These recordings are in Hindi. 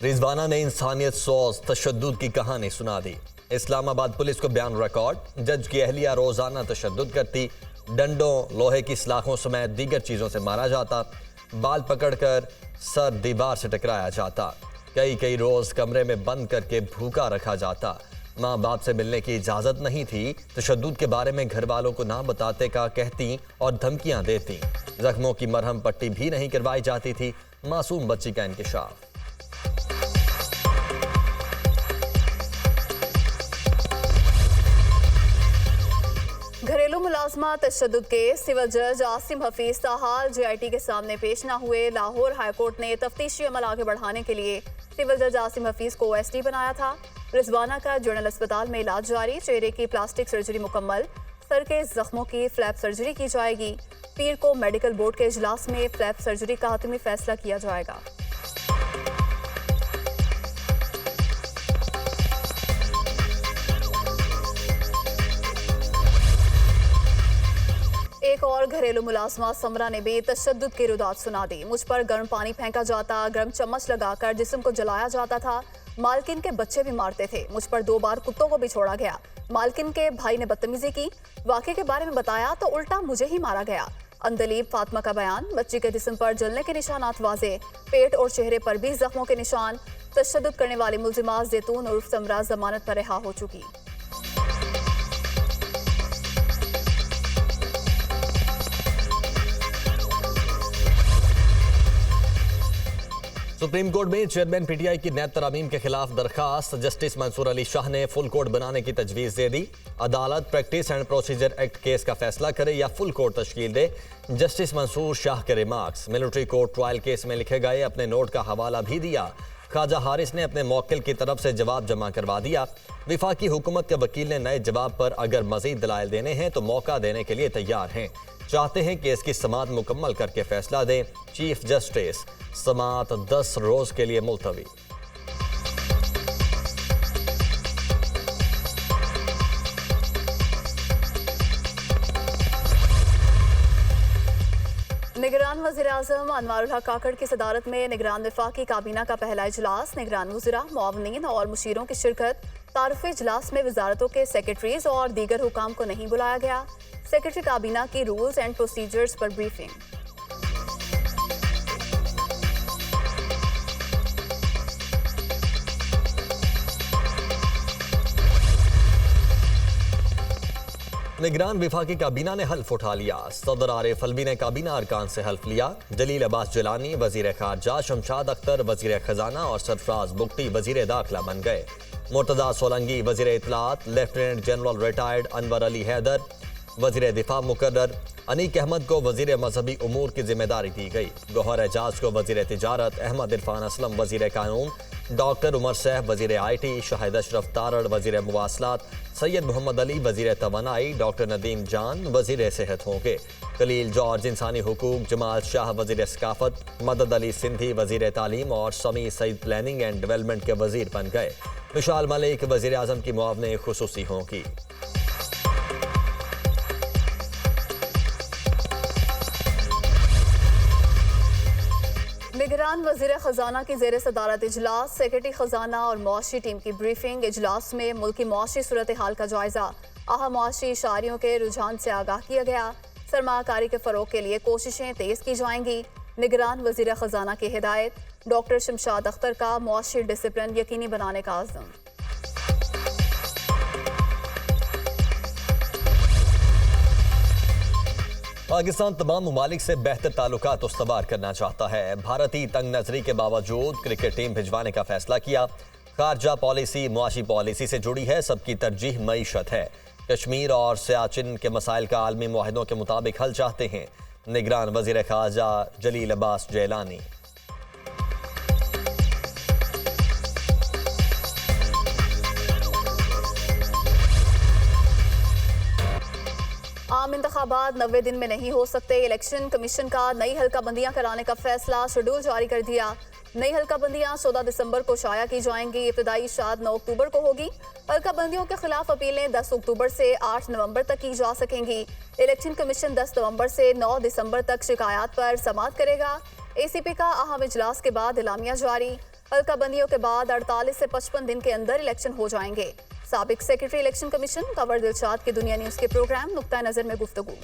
रिजवाना ने इंसानियत सोज तशद्दुद की कहानी सुना दी। इस्लामाबाद पुलिस को बयान रिकॉर्ड। जज की अहलिया रोजाना तशद्दुद करती, डंडों, लोहे की सलाखों समेत दीगर चीजों से मारा जाता, बाल पकड़कर सर दीवार से टकराया जाता, कई रोज कमरे में बंद करके भूखा रखा जाता, माँ बाप से मिलने की इजाजत नहीं थी, तशद्दुद के बारे में घर वालों को ना बताते का कहती और धमकियां देती, जख्मों की मरहम पट्टी भी नहीं करवाई जाती थी। मासूम बच्ची का इंकिशाफ। घरेलू मुलाजमा तशद्दुद केस। सिविल जज आसिम हफीज ताहाल JIT के सामने पेश न हुए। लाहौर हाईकोर्ट ने तफ्तीशी अमल आगे बढ़ाने के लिए सिविल जज आसिम हफीज को OSD बनाया था। रिजवाना का जनरल अस्पताल में इलाज जारी। चेहरे की प्लास्टिक सर्जरी मुकम्मल। सर के जख्मों की फ्लैप सर्जरी की जाएगी। पीर को मेडिकल बोर्ड के इजलास में फ्लैप सर्जरी का हतमी फैसला किया जाएगा। एक और घरेलू मुलाजमा समरा ने भी तशद्दुद की रुदात सुना दी। मुझ पर गर्म पानी फेंका जाता, गर्म चम्मच लगाकर जिस्म को जलाया जाता था, मालकिन के बच्चे भी मारते थे, मुझ पर 2 बार कुत्तों को भी छोड़ा गया, मालकिन के भाई ने बदतमीजी की, वाक़े के बारे में बताया तो उल्टा मुझे ही मारा गया। अंदलीब फातिमा का बयान। बच्ची के जिस्म पर जलने के निशानात वाजे, पेट और चेहरे पर भी जख्मों के निशान। तशद्दुद करने वाली मुल्जिमा जैतून उर्फ समरा जमानत पर रिहा हो चुकी। सुप्रीम कोर्ट में चेयरमैन PTI की नैब तरामीम के खिलाफ दरखास्त। जस्टिस मंसूर अली शाह ने फुल कोर्ट बनाने की तजवीज़ दे दी। अदालत practice and procedure act case का फैसला करे या फुल कोर्ट तश्कील दे। जस्टिस मंसूर शाह के remarks. Military court trial case में लिखे गए अपने नोट का हवाला भी दिया। ख्वाजा हारिस ने अपने मौक्किल की तरफ से जवाब जमा करवा दिया। विफाकी हुकूमत के वकील ने नए जवाब पर अगर मजीद दलाइल देने हैं तो मौका देने के लिए तैयार हैं। चाहते हैं कि इसकी समाअत मुकम्मल करके फैसला दें। Chief justice. समाअत 10 रोज के लिए मुलतवी। निगरान वज़ीर-ए-आज़म अनवारुल हक काकड़ की सदारत में निगरान वफाकी काबीना का पहला इजलास। निगरान वज़ीरा, मुआवनीन और मुशीरों की शिरकत। तारुफ़ी इजलास में वजारतों के सेक्रेटरीज और दीगर हुकाम को नहीं बुलाया गया। सेक्रेटरी काबीना की रूल्स एंड प्रोसीजर्स पर ब्रीफिंग। निगरान विफाकी काबीना ने हल्फ उठा लिया। सदर आरिफ अलवी ने काबीना अरकान से हल्फ लिया। जलील अब्बास जिलानी वजीर खारजा, शमशाद अख्तर वजीर खजाना और सरफराज बुगटी वजीर दाखिला बन गए। मुर्तजा सोलंगी वजीर इत्तलात, lieutenant general retired Anwar Ali Haider वजीर दिफा मुकर्रर। अनीक अहमद को वजीर मजहबी उमूर की जिम्मेदारी दी गई। गौहर एजाज को वजीर तिजारत, अहमद इरफान असलम वजीर कानून, डॉक्टर उमर सैफ वजीर IT, शाहिद अशरफ तारड़ वजीर मुवासलात, सैयद मोहम्मद अली वजीर तवानाई, डॉक्टर नदीम जान वजीर सेहत होंगे। खलील जॉर्ज इंसानी हुकूक, जमाल शाह वजीर सकाफत, मदद अली सिंधी वजीर तालीम और समी सईद प्लानिंग एंड डेवलपमेंट के वजीर बन गए। मिशाल मलिक वजीर आजम की मुआवने खुसूसी होंगी। निगरान वज़ीर खजाना की ज़ेर सदारत इजलास। सेक्रेटरी खजाना और मुआशी टीम की ब्रीफिंग। इजलास में मुल्की मुआशी सूरत हाल का जायजा। अहम मुआशी इशारियों के रुझान से आगाह किया गया। सरमाकारी के फ़रोग के लिए कोशिशें तेज़ की जाएंगी। निगरान वज़ीर खजाना की हिदायत। डॉक्टर शमशाद अख्तर का मुआशी डिसिप्लिन यकीनी बनाने का आज़म। पाकिस्तान तमाम ममालिक से बेहतर ताल्लुकात उस्तवार करना चाहता है। भारतीय तंग नजरी के बावजूद क्रिकेट टीम भिजवाने का फैसला किया। खारजा पॉलिसी मुआशी पॉलिसी से जुड़ी है, सबकी तरजीह मईशत है। कश्मीर और सियाचिन के मसाइल का आलमी मुआहिदों के मुताबिक हल चाहते हैं। निगरान वजीर खारजा जलील अब्बास जैलानी। आम इंतखाबात 90 दिन में नहीं हो सकते। इलेक्शन कमीशन का नई हल्का बंदियां कराने का फैसला। शेड्यूल जारी कर दिया। नई हल्का बंदियां 14 दिसंबर को शाया की जाएंगी। इब्तदाई शाद 9 अक्टूबर को होगी। हल्का बंदियों के खिलाफ अपीलें 10 अक्टूबर से 8 नवंबर तक की जा सकेंगी। इलेक्शन कमीशन 10 नवंबर से 9 दिसंबर तक शिकायत पर समाअत करेगा। ACP का अहम इजलास के बाद एलामिया जारी। हल्का बंदियों के बाद 48 से 55 दिन के अंदर इलेक्शन हो जाएंगे। साबिक secretary election commission Kanwar Dilshad के दुनिया न्यूज के प्रोग्राम नुक्ता नजर में गुफ्तगू।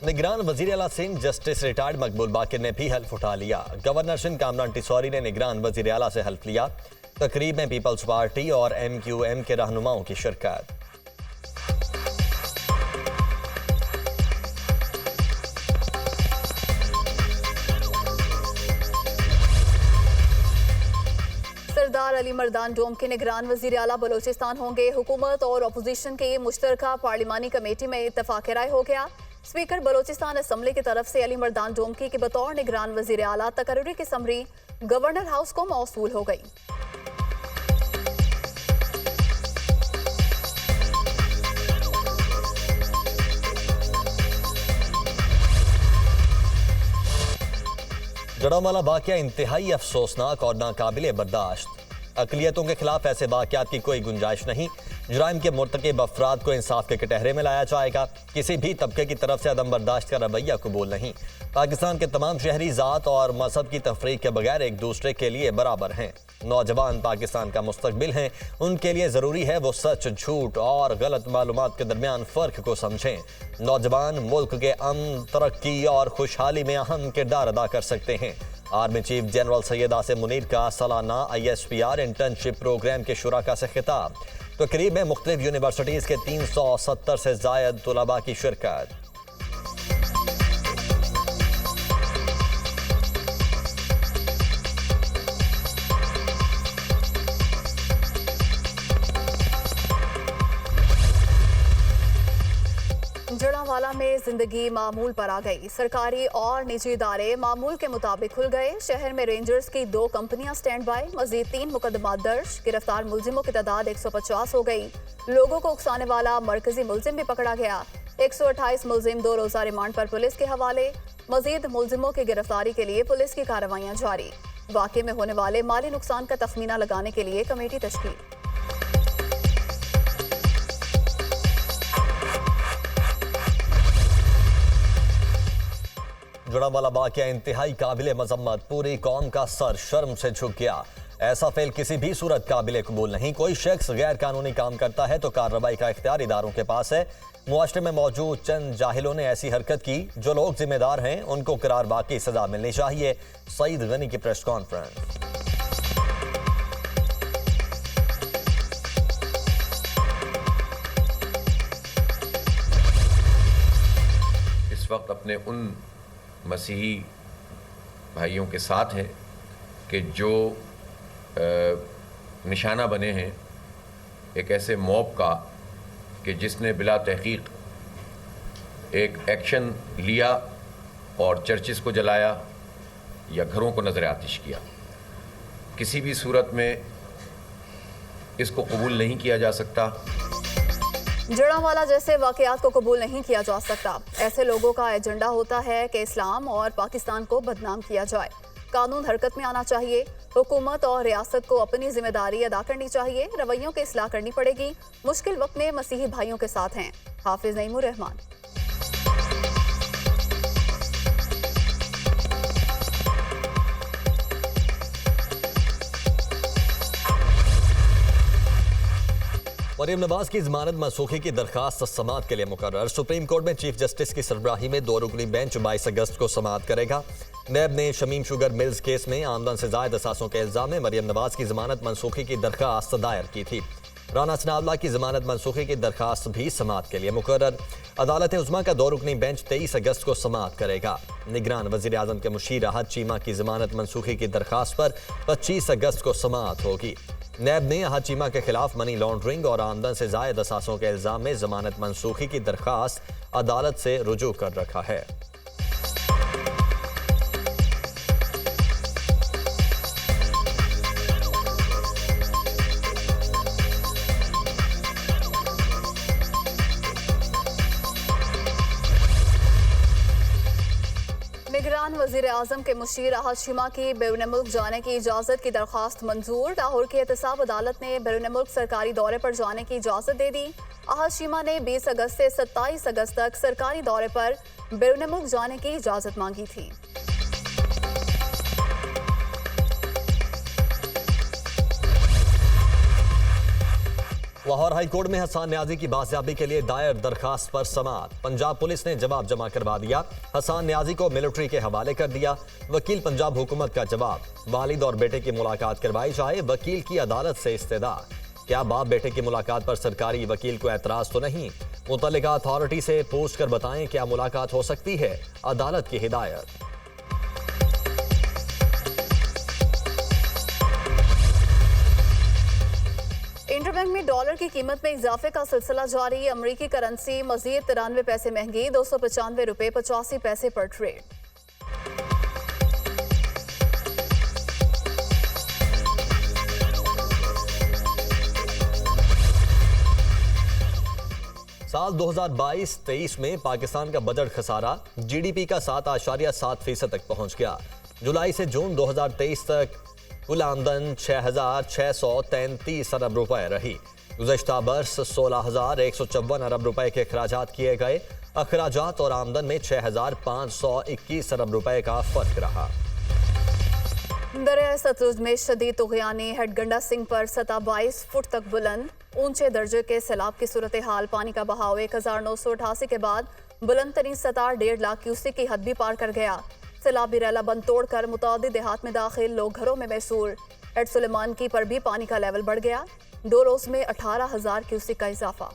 निगरान वजीर आला सिंह जस्टिस रिटायर्ड मकबूल बाकिर ने भी हल्फ उठा लिया। गवर्नर सिंह कामरान टिसौरी ने निगरान वजीर आला से हल्फ लिया। तकरीब में पीपल्स पार्टी और MQM के रहनुमाओं की शिरकत। सरदार अली मर्दान डोम के निगरान वजीर आला बलोचिस्तान होंगे। हुकूमत और अपोजिशन की मुश्तरका पार्लिमानी कमेटी में इत्तफाक राय हो गया। स्पीकर बलोचिस्तान असम्बली की तरफ से अली मर्दान डोमकी के बतौर निगरान वजीर आला तकर्री की समरी गवर्नर हाउस को मौसूल हो गई। जड़ावाला वाकया इंतहाई अफसोसनाक और नाकाबिले बर्दाश्त। अकलियतों के खिलाफ ऐसे वाकयात की कोई गुंजाइश नहीं। जुराइम के मुर्तकिब अफराद को इंसाफ के कटहरे में लाया जाएगा। किसी भी तबके की तरफ से अदम बर्दाश्त का रवैया कबूल नहीं। पाकिस्तान के तमाम शहरी ज़ात और मजहब की तफरीक के बगैर एक दूसरे के लिए बराबर हैं। नौजवान पाकिस्तान का मुस्तकबिल हैं। उनके लिए ज़रूरी है वो सच, झूठ और गलत मालूमात के दरमियान फ़र्क को समझें। नौजवान मुल्क के अमन, तरक्की और खुशहाली में अहम किरदार अदा कर सकते हैं। Army chief general Syed Asim Munir का सालाना ISPR इंटर्नशिप प्रोग्राम के शुराका से खिताब। तकरीब में मुख्तलिफ यूनिवर्सिटीज़ के 370 से ज़ायद तुलबा की शिरकत। जड़ावाला में जिंदगी मामूल पर आ गई। सरकारी और निजी इदारे मामूल के मुताबिक खुल गए। शहर में रेंजर्स की 2 कंपनियां स्टैंड बाय। मजीद 3 मुकदमात दर्ज। गिरफ्तार मुलजिमों की तादाद 150 हो गई। लोगों को उकसाने वाला मरकजी मुलजिम भी पकड़ा गया। 128 मुलजिम 2 रोजा रिमांड पर पुलिस के हवाले। मजीद मुलजिमों की गिरफ्तारी के लिए पुलिस की कार्रवाइयां जारी। वाकये में होने वाले माली नुकसान का तखमीना लगाने के लिए कमेटी तश्कील। जड़ावाला वाकया इंतहाई काबिले मजम्मत। पूरी कौम का सर शर्म से झुक गया। ऐसा फेल किसी भी सूरत काबिले कबूल नहीं। कोई शख्स गैर कानूनी काम करता है तो कार्रवाई का इख्तियार इदारों के पास है। मुआशरे में मौजूद चंद जाहिलों ने ऐसी हरकत की। जो लोग जिम्मेदार हैं उनको करार वाकई सजा मिलनी चाहिए। सईद गनी की प्रेस कॉन्फ्रेंस। इस वक्त अपने उन मसीही भाइयों के साथ हैं कि जो निशाना बने हैं एक ऐसे मॉब का कि जिसने बिला तहकीक एक एक्शन लिया और चर्चिस को जलाया या घरों को नज़र आतिश किया। किसी भी सूरत में इसको कबूल नहीं किया जा सकता। जड़ावाला जैसे वाकयात को कबूल नहीं किया जा सकता। ऐसे लोगों का एजेंडा होता है कि इस्लाम और पाकिस्तान को बदनाम किया जाए। कानून हरकत में आना चाहिए। हुकूमत और रियासत को अपनी जिम्मेदारी अदा करनी चाहिए। रवैयों की इस्लाह करनी पड़ेगी। मुश्किल वक्त में मसीही भाइयों के साथ हैं। हाफिज नईमुर रहमान। मरियम नवाज की जमानत मनसूखी की दरखास्त समाअत के लिए मुकर्रर। सुप्रीम कोर्ट में चीफ जस्टिस की सरबराही में 2 रुकनी बेंच 22 अगस्त को समाअत करेगा। नैब ने शमीम शुगर मिल्स केस में आमदन से जायद असासों के इल्जाम में मरियम नवाज की जमानत मनसूखी की दरखास्त दायर की थी। राना सनाउल्लाह की जमानत मनसूखी की दरखास्त भी समाअत के लिए मुकर्रर। अदालत उज़्मा का 2 रुकनी बेंच 23 अगस्त को समाअत करेगा। निगरान वज़ीर आज़म के मुशीर राहत चीमा की जमानत मनसूखी की दरखास्त पर 25 अगस्त को समाअत होगी। नैब ने अहद चीमा के खिलाफ मनी लॉन्ड्रिंग और आमदन से जायद असासों के इल्जाम में जमानत मनसूखी की दरखास्त अदालत से रुजू कर रखा है। निगरान वजीर आजम के मुशीर अहद शीमा की बैरून मुल्क जाने की इजाज़त की दरख्वास्त मंजूर। लाहौर की एहतसाब अदालत ने बैरून मुल्क सरकारी दौरे पर जाने की इजाज़त दे दी। अहद शीमा ने 20 अगस्त से 27 अगस्त तक सरकारी दौरे पर बैरून मुल्क जाने की इजाज़त मांगी थी। लाहौर हाई कोर्ट में हसन न्याजी की बाजियाबी के लिए दायर दरखास्त पर समाअत। पंजाब पुलिस ने जवाब जमा करवा दिया। हसन न्याजी को मिलिट्री के हवाले कर दिया। वकील पंजाब हुकूमत का जवाब, वालिद और बेटे की मुलाकात करवाई जाए। वकील की अदालत से इस्तदा। क्या बाप बेटे की मुलाकात पर सरकारी वकील को एतराज तो नहीं? मुतल्लिका अथॉरिटी से पूछ कर बताएं क्या मुलाकात हो सकती है। अदालत की हिदायत। इंटरबैंक में डॉलर की कीमत में इजाफे का सिलसिला जारी। अमरीकी करेंसी मजीद 93 पैसे महंगी, 295 रुपए 85 पैसे पर ट्रेड। साल 2022-23 में पाकिस्तान का बजट खसारा जीडीपी का 7.7% तक पहुंच गया। जुलाई से जून 2023 तक कुल आमदन 6,633 अरब रुपए रही। गुज़श्ता बरस 16,154 अरब रुपए के अखराजात किए गए। अखराजात और आमदन में 6,521 अरब रुपए का फर्क रहा। दरिया सतलुज में शदीद तुग़यानी, हेडगंडा सिंह पर सतह 22 फुट तक बुलंद। ऊंचे दर्जे के सैलाब की सूरत हाल। पानी का बहाव 1988 के बाद बुलंद तरीन सतह 1.5 लाख क्यूसेक की हद भी पार कर गया। सैलाबी रैला बंद तोड़कर मुतादिद देहात में दाखिल, लोग घरों में महसूर। एड सुलेमान की पर भी पानी का लेवल बढ़ गया। 2 रोज में 18,000 क्यूसेक का इजाफा।